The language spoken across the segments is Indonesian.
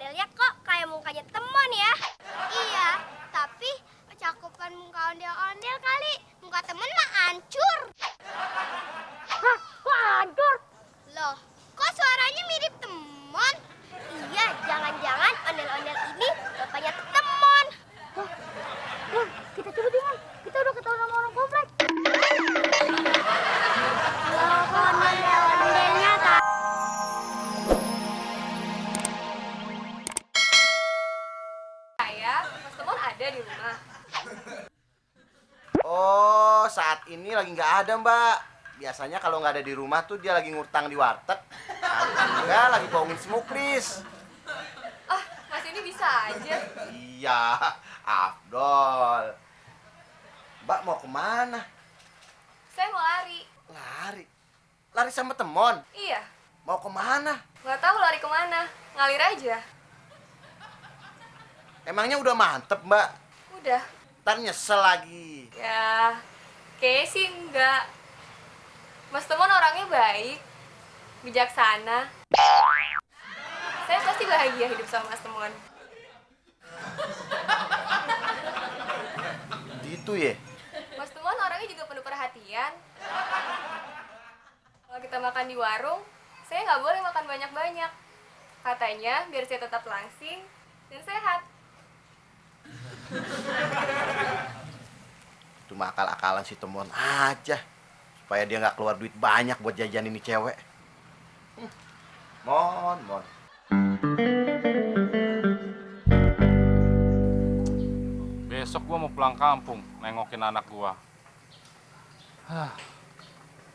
ondel-ondelnya kok kayak mukanya teman ya. Iya, tapi cakupan muka ondel-ondel kali. Muka temen mah hancur. Hah, kok hancur? Loh, kok suaranya mirip teman? Iya, jangan-jangan ondel-ondel ini bapaknya teman. Kita coba Dimon. Kita udah ketahuan sama orang komplek. Kalau ondel-ondelnya tak. Saya, Mas Temon ada di rumah. Oh, saat ini lagi nggak ada, Mbak. Biasanya kalau nggak ada di rumah tuh dia lagi ngutang di warteg. Enggak, lagi bohongin si Muklis. Ah, Mas ini bisa aja. Iya, Afdol. Mbak mau kemana? Saya mau lari. Lari? Lari sama temon? Iya, Mau kemana? nggak tahu lari kemana. Ngalir aja. Emangnya udah mantep, Mbak? Udah. Ntar nyesel lagi. Ya, kayaknya sih enggak. Mas Temon orangnya baik, bijaksana. Saya pasti bahagia hidup sama Mas Temon. Gitu ya? Mas Temon orangnya juga penuh perhatian. Kalau kita makan di warung, saya nggak boleh makan banyak-banyak. Katanya biar saya tetap langsing dan sehat. Itu mah akal-akalan si temon aja. Supaya dia nggak keluar duit banyak buat jajan ini cewek. Mon. Besok gua mau pulang kampung, nengokin anak gua.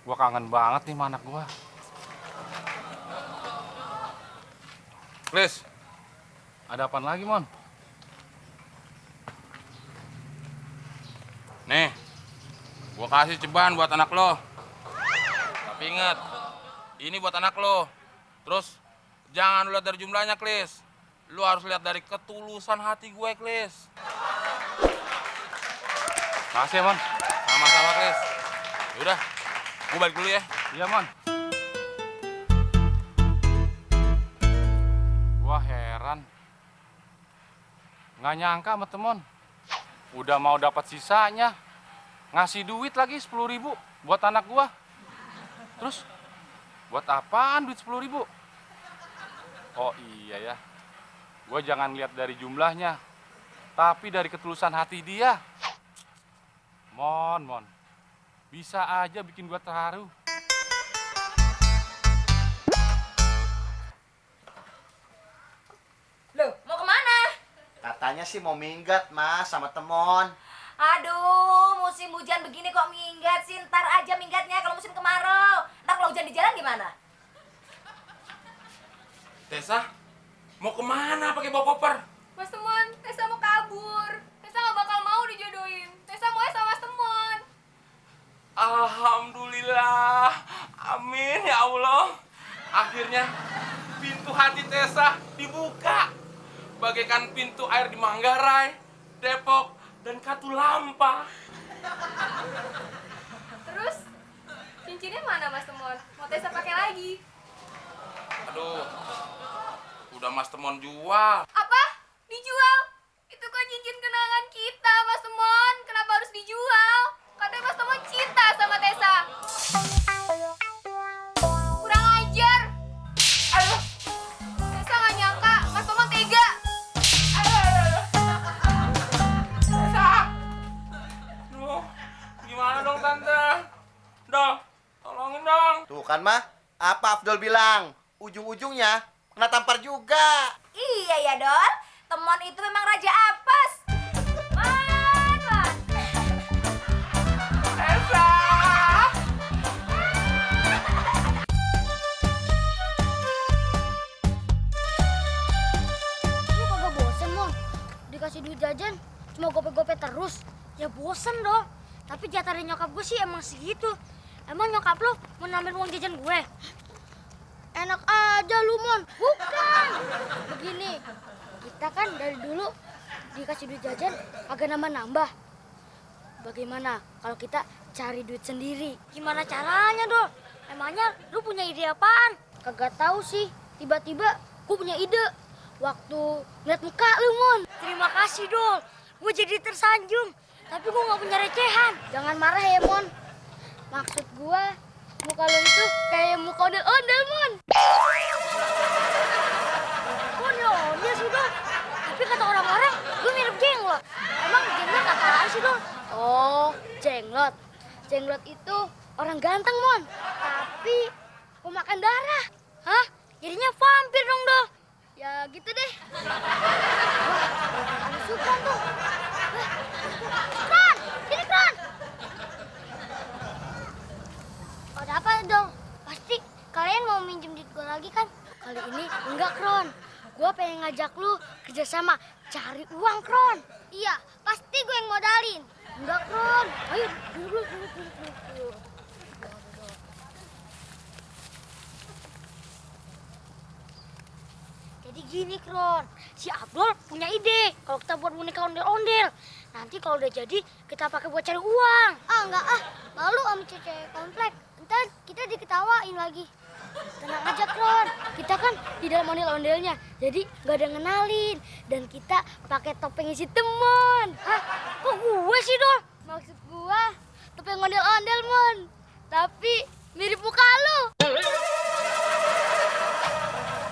Gua kangen banget nih sama anak gua. Chris, ada apaan lagi, Mon? Nih, gua kasih ceban buat anak lo. Tapi inget, ini buat anak lo. Terus, jangan lu lihat dari jumlahnya, Chris. Lu harus lihat dari ketulusan hati gue, Chris. Makasih ya, Mon. Sama-sama, Chris. Yaudah, gue balik dulu ya. Iya, Mon. Gua heran. Nggak nyangka sama Temon. Udah mau dapat sisanya. Ngasih duit lagi 10.000 buat anak gua. Terus, buat apaan duit 10.000? Oh iya ya. Gua jangan lihat dari jumlahnya. Tapi dari ketulusan hati dia. Mon. Bisa aja bikin gua terharu. Loh, mau kemana? Katanya sih mau minggat, Mas, sama temon. Aduh, musim hujan begini kok minggat sih? Ntar aja minggatnya kalau musim kemarau. Ntar kalau hujan di jalan gimana? Tessa, mau kemana pakai bawa koper? Mas Temon, Tessa mau kabur. Tessa nggak bakal mau dijodohin. Tessa maunya sama Mas Temon. Alhamdulillah, amin ya Allah. Akhirnya pintu hati Tessa dibuka. Bagaikan pintu air di Manggarai, Depok, dan Katulampa. Terus, cincinnya mana Mas Temon? Mau Tessa pakai lagi. Aduh, udah Mas Temon jual. Apa? Dijual? Itu kan cincin kenangan kita, Mas Temon. Kenapa harus dijual? Katanya Mas Temon cinta sama Tessa. Kurang ajar. Aduh. Tessa nggak nyangka Mas Temon tega. Tessa! Aduh, gimana dong Tante? Dong, tolongin dong. Tuh kan, mah. Apa Afdol bilang? Ujung-ujungnya kena tampar juga. Iya ya, Dol. Temon itu memang raja apes. Man. Tessa! Lu kagak bosen, Mon? Dikasih duit jajan, cuma gope-gope terus. Ya bosen dong. Tapi jatah dari nyokap gue sih emang segitu. Emang nyokap lo mau nambah uang jajan gue? Enak aja lu, Mon. Bukan. Begini, kita kan dari dulu dikasih duit jajan agak nambah-nambah. Bagaimana kalau kita cari duit sendiri? Gimana caranya, Dol? Emangnya lu punya ide apaan? Kagak tahu sih. Tiba-tiba gue punya ide. waktu ngeliat muka lu, Mon. Terima kasih, Dol. Gue jadi tersanjung. Tapi gue gak punya recehan. Jangan marah ya, Mon. Maksud gue, muka lu itu kayak muka ondel-ondel, Mon. Ondel-ondel sih, Dol. Tapi kata orang-orang, gue mirip jenglot. Emang jenglot apaan sih, Dol? Oh, jenglot. Jenglot itu orang ganteng, Mon. Tapi pemakan darah. Hah? Jadinya vampir dong, Dol. Ya gitu deh. Wah, ada Sukron tuh. Sukron! Sini, Kron! Ada apa, Dol? Pasti kalian mau minjem duit gue lagi kan? Kali ini enggak, Kron. Gue pengen ngajak lu kerjasama cari uang, Kron. Iya, pasti gue yang modalin. Enggak, Kron. Ayo, duduk. Jadi gini, Kron. Si Abdul punya ide kalau kita buat boneka ondel-ondel. Nanti kalau udah jadi, kita pakai buat cari uang. Ah, enggak ah. Malu sama cewek komplek. Ntar kita diketawain lagi. Tenang aja, Kron. Kita kan di dalam ondel-ondelnya. Jadi nggak ada ngenalin. Dan kita pakai topengnya si teman. Hah? Kok gue sih, Dol? Maksud gue, topeng ondel-ondel, Mon. Tapi mirip muka lu.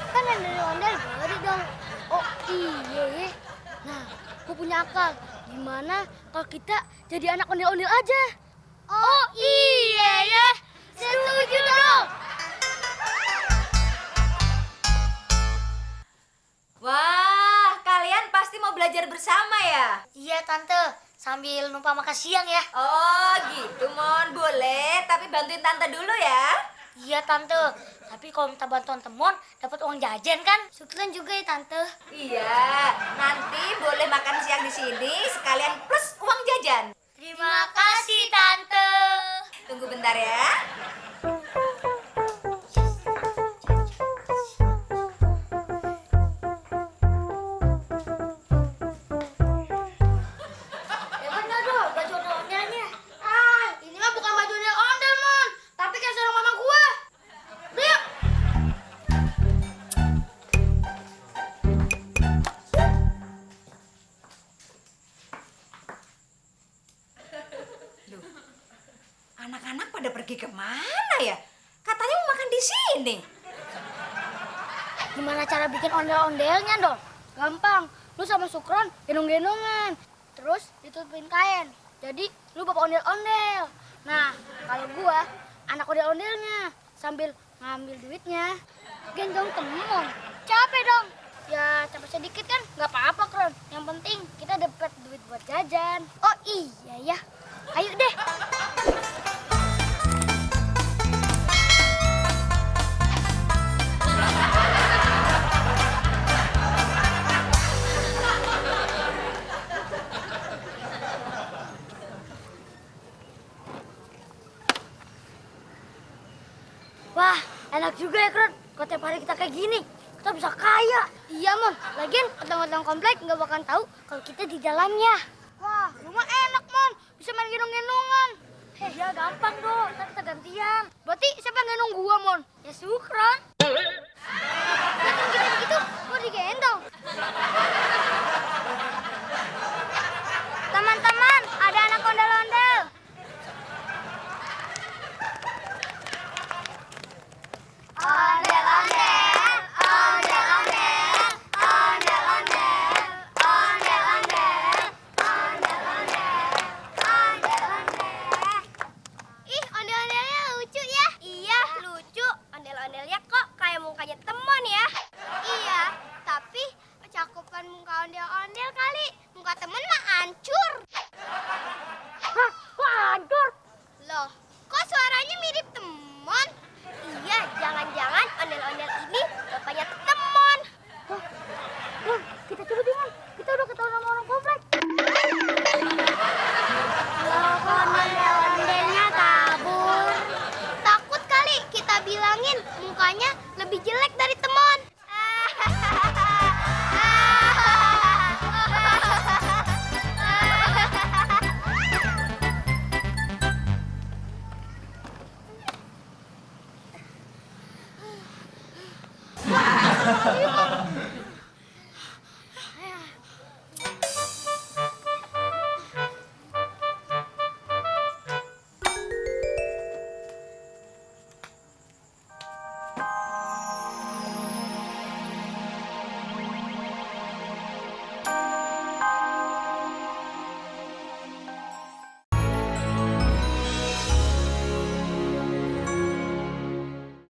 Kan yang dari ondel beri, Dol. Oh iya ya. Nah, gue punya akal. Gimana kalau kita jadi anak ondel-ondel aja? Oh iya ya. Setuju, Dol. Wah, kalian pasti mau belajar bersama ya? Iya, Tante. Sambil numpang makan siang ya. Oh gitu, Mon. Boleh, tapi bantuin Tante dulu ya. Iya, Tante. Tapi kalau minta bantuan temon, dapat uang jajan kan? Syukuran juga ya, Tante. Iya, nanti boleh makan siang di sini sekalian plus uang jajan. Terima kasih, Tante. Tunggu bentar ya. Ya bener, Dol. Baju ondel-ondelnya. Ah, ini mah bukan baju ondel-ondel, Mon. Tapi kayak seorang mama gua. Udah yuk. Anak-anak pada pergi kemana ya? Katanya mau makan di sini. Gimana cara bikin ondel-ondelnya, Dol? Gampang. Lu sama Sukron gendong-gendongan. Terus ditutupin kain. Jadi lu bapak ondel-ondel. Nah, kalau gua anak ondel-ondelnya sambil ngambil duitnya. Gendong temon. Capek dong. Ya capek sedikit kan nggak apa-apa, Kron. Yang penting kita dapat duit buat jajan. Oh iya ya. Ayo deh. Wah, enak juga ya, Kron. Kalau tiap hari kita kayak gini, kita bisa kaya. Iya, Mon. Lagian otang-otang komplek nggak bakal tahu kalau kita di dalamnya. Wah, rumah enak, Mon. Bisa main gendong-gendongan. Iya, gampang, dong. Ntar kita gantian. Berarti siapa yang gendong gua, Mon? Ya, Sukron. Kan kita begitu, gua digendong. Teman-teman, ada anak ondel-ondel. Ondel-ondel, ondel-ondel, ondel-ondel, ondel-ondel, ondel-ondel, ondel-ondel. Ih, ondel-ondelnya lucu ya? Iya, lucu. Ondel-ondelnya kok kayak mukanya temon ya? Iya, tapi cakupan muka ondel-ondel kali. Muka temen mah hancur. Hah? Kok hancur? Loh, kok suaranya mirip temon? Iya, jangan-jangan ondel-ondel ini bapaknya temon. Kita coba deh, Mon. Kita udah ketahuan sama orang komplek. Kalau ondel-ondelnya kabur. Takut kali kita bilangin mukanya lebih jelek dari temon. Ayo, Mon.